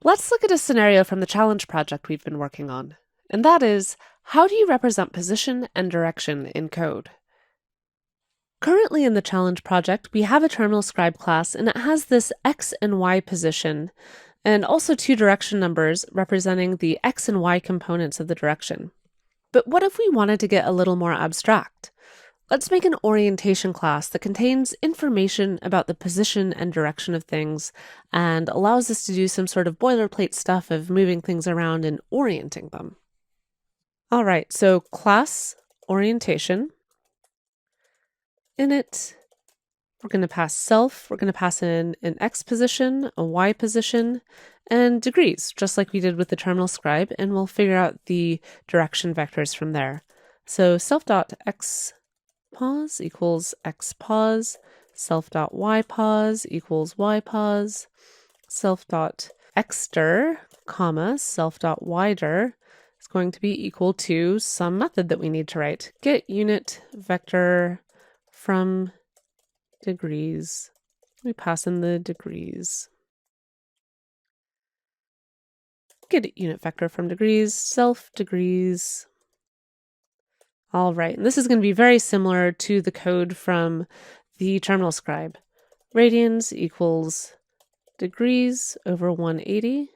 Let's look at a scenario from the challenge project we've been working on, and that is, how do you represent position and direction in code? Currently in the challenge project, we have a terminal scribe class, and it has this x and y position, and also two direction numbers representing the x and y components of the direction. But what if we wanted to get a little more abstract? Let's make an orientation class that contains information about the position and direction of things and allows us to do some sort of boilerplate stuff of moving things around and orienting them. All right, so class orientation. In it, we're going to pass self, we're going to pass in an x position, a y position, and degrees, just like we did with the terminal scribe, and we'll figure out the direction vectors from there. So self.x pos equals x pos, self.y pos equals y pos, self.xdir, comma, self.ydir is going to be equal to some method that we need to write. Get unit vector from degrees. We pass in the degrees. Get unit vector from degrees, self degrees. All right, and this is going to be very similar to the code from the terminal scribe. Radians equals degrees over 180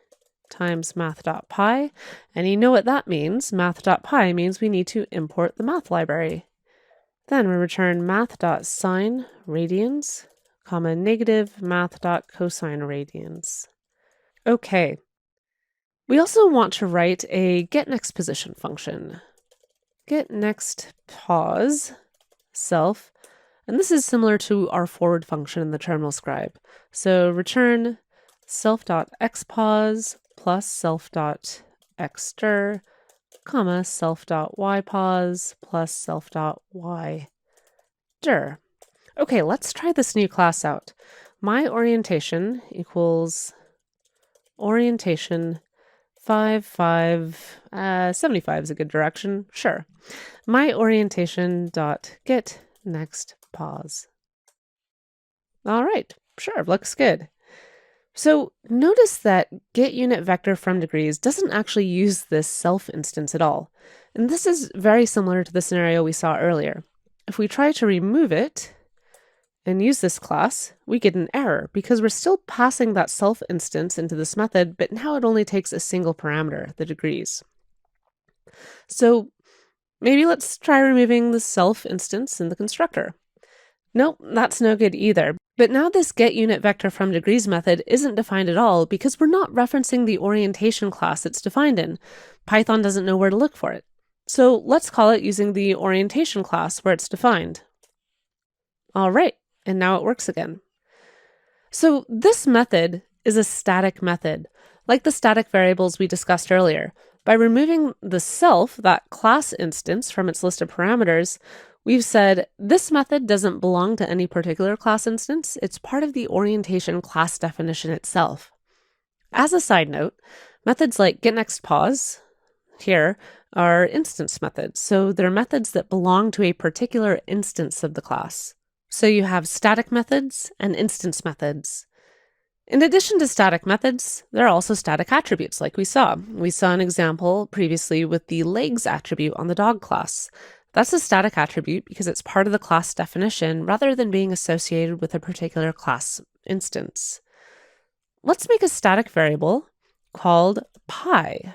times math.py. And you know what that means. Math.py means we need to import the math library. Then we return math.sine radians, comma, negative math.cosine radians. Okay. We also want to write a getNextPosition function. GetNextPos self, and this is similar to our forward function in the terminal scribe. So return self.xpos plus self.xdir, comma, self.ypos plus self.ydir. Okay, let's try this new class out. My orientation equals orientation 75 is a good direction, sure. My orientation dot get next pause. All right, sure, looks good. So notice that get unit vector from degrees doesn't actually use this self instance at all. And this is very similar to the scenario we saw earlier. If we try to remove it and use this class, we get an error because we're still passing that self instance into this method, but now it only takes a single parameter, the degrees. So maybe let's try removing the self instance in the constructor. Nope, that's no good either. But now this getUnitVectorFromDegrees method isn't defined at all because we're not referencing the orientation class it's defined in. Python doesn't know where to look for it. So let's call it using the orientation class where it's defined. All right, and now it works again. So this method is a static method, like the static variables we discussed earlier. By removing the self, that class instance, from its list of parameters, we've said this method doesn't belong to any particular class instance. It's part of the orientation class definition itself. As a side note, methods like getNextPos here are instance methods. So they're methods that belong to a particular instance of the class. So you have static methods and instance methods. In addition to static methods, there are also static attributes like we saw. We saw an example previously with the legs attribute on the dog class. That's a static attribute because it's part of the class definition rather than being associated with a particular class instance. Let's make a static variable called pi,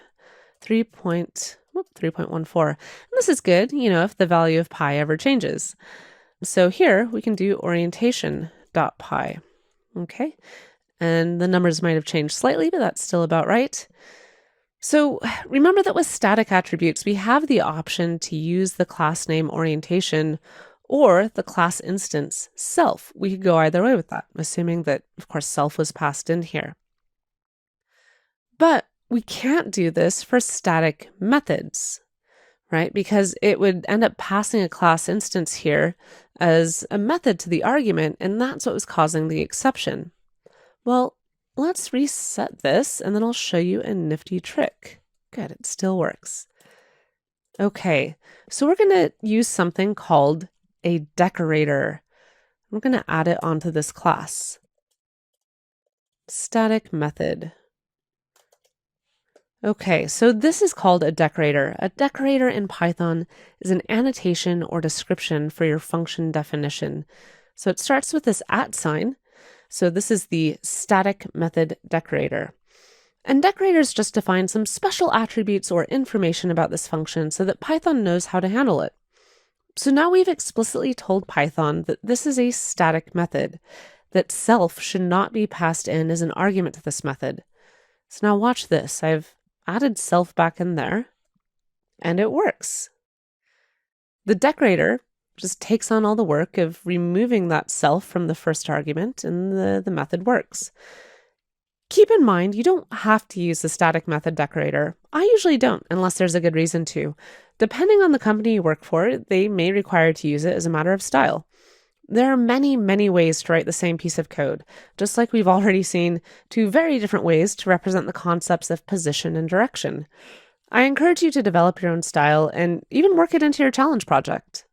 3.14. And this is good, if the value of pi ever changes. So here we can do orientation.pi, okay? And the numbers might have changed slightly, but that's still about right. So remember that with static attributes, we have the option to use the class name orientation or the class instance self. We could go either way with that, assuming that, of course, self was passed in here. But we can't do this for static methods, right? Because it would end up passing a class instance here as a method to the argument, and that's what was causing the exception. Well, let's reset this, and then I'll show you a nifty trick. Good, it still works. Okay, so we're going to use something called a decorator. We're going to add it onto this class. Static method. Okay, so this is called a decorator. A decorator in Python is an annotation or description for your function definition. So it starts with this @ sign. So this is the static method decorator. And decorators just define some special attributes or information about this function so that Python knows how to handle it. So now we've explicitly told Python that this is a static method, that self should not be passed in as an argument to this method. So now watch this. I've added self back in there, and it works. The decorator just takes on all the work of removing that self from the first argument, and the method works. Keep in mind, you don't have to use the static method decorator. I usually don't, unless there's a good reason to. Depending on the company you work for, they may require you to use it as a matter of style. There are many, many ways to write the same piece of code, just like we've already seen two very different ways to represent the concepts of position and direction. I encourage you to develop your own style and even work it into your challenge project.